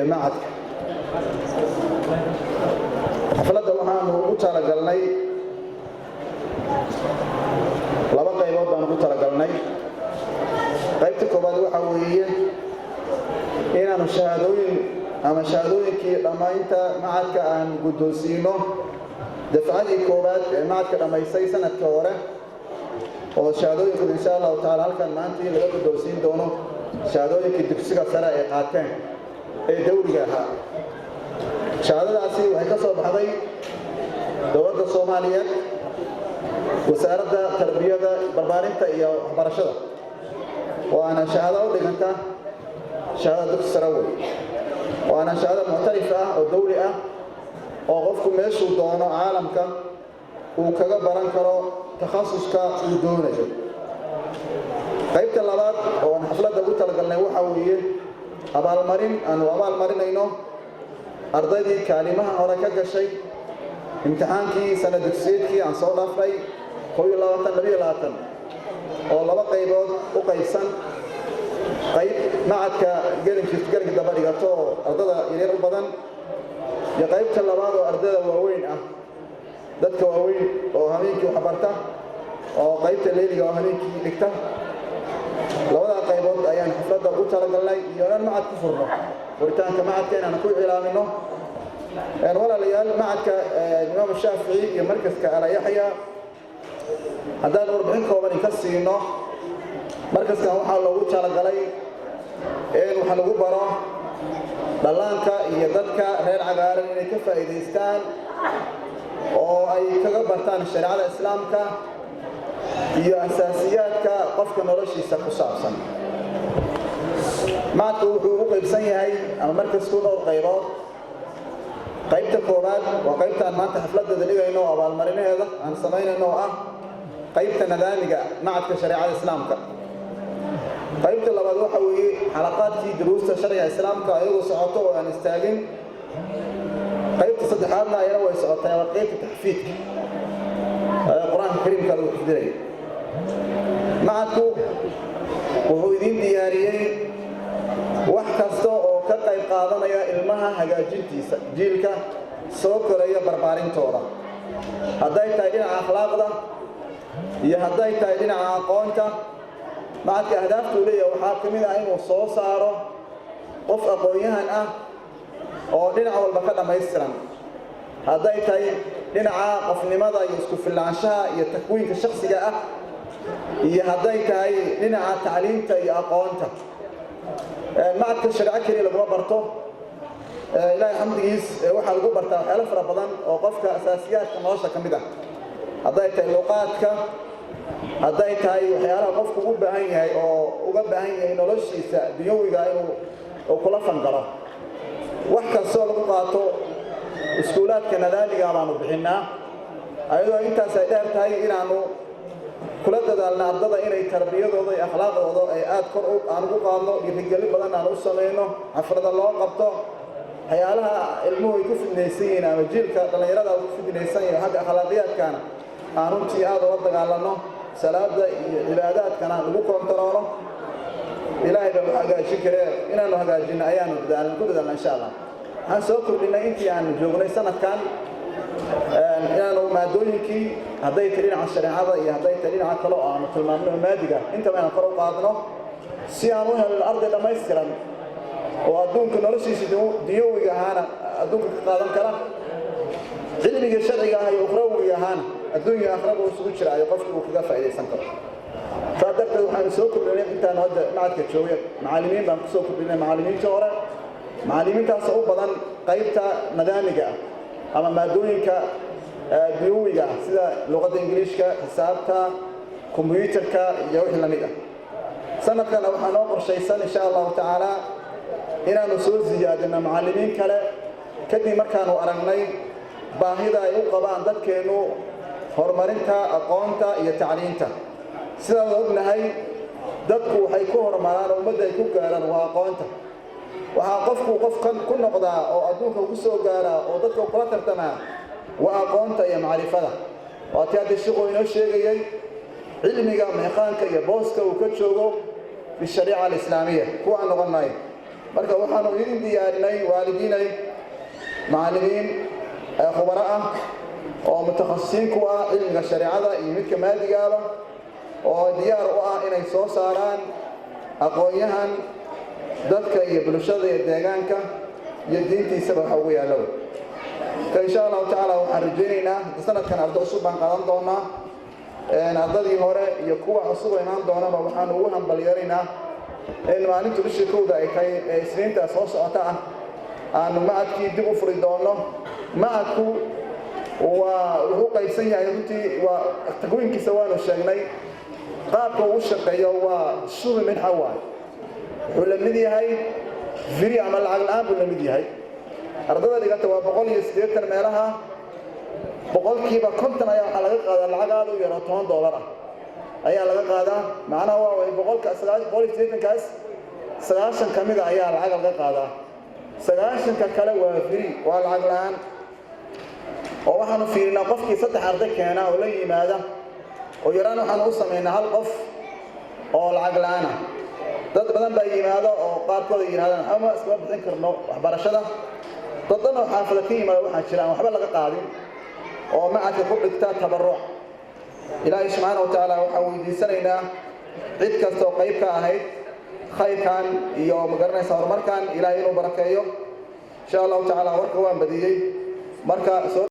معك حفلة waxaanu u talagalnay laba qaybood baan ugu talagalnay qaybta koobaad waxa weeye inaanu shahaadooyinkii dhammaynta macadka aan guddoonsiino dafcadii koobaad ee macadka dhammaysay sanadkii hore oo shahaadooyinku insha Allah taala halkan maanta laga guddoonsiin doono shahaadooyinkii dugsiga sare ee qaateen ee dawliga ahaa shahaadadaasi waxay ka soo baxday dowladda Soomaaliyeed wasaaradda tarbiyada barbaarinta iyo waxbarashada waana shahaado u dhiganta shahaado dugsi sare waana shahaado muctarif ah oo dawli ah oo qofku meeshuu doono caalamka uu kaga baran karo takhasuska uu doonayo qaybta labaad oo aan xafladda ugu talagalnay waxa weeye aanu abaalmarinayno ardaydii kaalimaha hore ka gashay imtixaankii sanad dugsiyeedkii aan soo dhaafay 22 oo laba qaybood u qaybsan qayb macadka gelinka daba dhigato ardada yaryar u badan iyo qaybta labaad oo ardada waaweyn ah dadka waaweyn oo habeenkii wax barta oo qaybta leeliga oo habeenkii dhigta labada qaybood ayaan xafladda ugu talagalnay iyo inaan macad ku furno furitaanka macadka inaan ku ilaamino walaalayaal macadka Imaam Shaafici iyo markaska Ala Yaxya haddaan warbixin kooban ka siino markaskan waxaa loogu talagalay in waxa lagu baro dhallaanka iyo dadka reer cagaaran inay ka faa'iideystaan oo ay kaga bartaan shariicada islaamka iyo asaasiyaadka qofka noloshiisa ku saabsan macadku wuxuu u qaybsan yahay ama markasku dhowr qaybood qaybta koobaad waa qaybtaan maanta xafladda dhigayno abaalmarineeda aan samaynayno ah qaybta nidaamiga macadka shariicada islaamka qaybta labaad waxa weeye xalaqaadkii duruusta sharciga islaamka ayagoo socoto oo aan istaagin qaybta saddexaadna ayana way socotay waa qaybta taxfiidka quraanka kariimka lagu xifdiray macadku wuxuu idin diyaariyey wax kasta oo ka qayb qaadanaya ilmaha hagaajintiisa jiilka soo koraya barbaarintooda hadday tahay dhinaca akhlaaqda iyo hadday tahay dhinaca aqoonta macadka ahdaaftu leeyahay waxaa ka mid ah inuu soo saaro qof aqoon-yahan ah oo dhinac walba ka dhammaystiran hadday tahay dhinaca qofnimada iyo isku filnaanshaha iyo takwiinka shakhsiga ah iyo hadday tahay dhinaca tacliinta iyo aqoonta macadka shariico kaliya laguma barto ilaahay xamdigiis waxaa lagu bartaa waxyaalo fara badan oo qofka asaasiyaadka nolosha ka mid ah hadday tahay luqaadka hadday tahay waxyaalaha qofku u baahan yahay oo uga baahan yahay noloshiisa dunyawiga inuu kula fangalo wax kastoo lagu qaato iskuulaadka nadaamiga baanu bixinaa ayadoo intaas ay dheer tahay inaanu kula dadaalna ardada inay tarbiyadooda iyo akhlaaqdooda ay aad kor aan ugu qaadno dhiirigelin badan aan u samayno xaflada loo qabto waxyaalaha ilmuhu ay ku fidnaysan yihiin ama jiilka dhallinyarada ku fidnaysan yahay xagga akhlaaqiyaadkana aan runtii aad uga dagaalano salaada iyo cibaadaadkana lagu kontaroolo ilaahay baa hagaajin karee inaanu hagaajino ayaanu ku dadaalna insha Allah waxaan soo kordhinay intii aan joognay sanadkan inaanu maadooyinkii hadday tahay dhinaca shariicada iyo hadday tahay dhinaca kale oo aanu tilmaamno maadiga intaba inaan kor u qaadno si aan u helno arday dhammaystiran oo adduunka noloshiisa dunyawiga ahaana adduunka ka qaadan kara cilmiga sharciga ah iyo ukhrawiga ahaana adduunka aakhirada isugu jira ay qofku uu kaga faa'iideysan karo sadarteed waxaan soo kordhinay intaan hadda macadka joogay macallimiin baan ku soo kordhinay macallimiinta hore macallimiintaas u badan qaybta nidaamiga ama maadooyinka dunyawiga sida luqadda ingiriiska xisaabta kombiyuutarka iyo wixii la mid ah sanadkan waxaan oo qorshaysan insha Allah taala inaanu soo ziyaadino macallimiin kale kadib markaanu aragnay baahida ay u qabaan dadkeenu horumarinta aqoonta iyo tacliinta sida la ognahay dadku waxay ku horumaraan ummadda ay ku gaaraan waa aqoonta waxa qofku qofkan ku noqdaa oo adduunka ugu soo gaara oo dadka kula tartamaa waa aqoonta iyo macrifada waa tii shaqo inoo sheegayay cilmiga meeqaanka iyo booska uu ka joogo في الشريعة الإسلامية هو أن نغنى marka waxaanu idin diyaarinay waalidiinay macallimiin khubaro ah oo mutakhasisiin ku ah cilmiga shariicada iyo midka maadigaaba oo diyaar u ah inay soo saaraan aqoonyahan dadka iyo bulshada iyo deegaanka iyo diintiisaba waxa ugu yaalo insha Allah ta'ala waxaan rajaynaynaa sanadkan arday cusub baan qaadan doonaa ardadii hore iyo kuwa cusub inaan doonaba waxaan ugu hambalyeeraynaa in maalinta bishii kowda ay tahay isniinta soo socota ah aanu macadkii dib u furi doono macadku wuxuu qaybsan yahay runtii waa taqwiinkiisa waanu sheegnay qaabka uu shaqeeyo waa shubi min xawaa wuxuu la mid yahay firi ama lacag la'aan buu la mid yahay ardada dhigata waa 180 meelaha boqolkiiba 50 ayaa waxa laga qaadaa lacag aad u yar oo $10 ah ayaa laga qaadaa macnaha waa way boqolka 180 kaas 90 kamid ah ayaa lacag laga qaadaa 90 ka kale waa firi waa lacag la'aan oo waxaanu fiirinaa qofkii 3 arday keena oo la yimaada oo yaraan waxaan u sameynaa hal qof oo lacag la'aan ah dad badan baa yimaada oo qaarkood yiraahdaan ama iska bixin karno waxbarashada dadana xaafada ka yimaada waxa jiraan waxba laga qaadin oo macadka ku dhigta tabarruc ilaahay subhanahu wa ta'ala waxa weydiisanaynaa cid kasta oo qayb ka ahayd khayrkan iyo magaranaysa horumarkan ilaahay inuu barakeeyo insha Allah ta'ala warka waan badiyay marka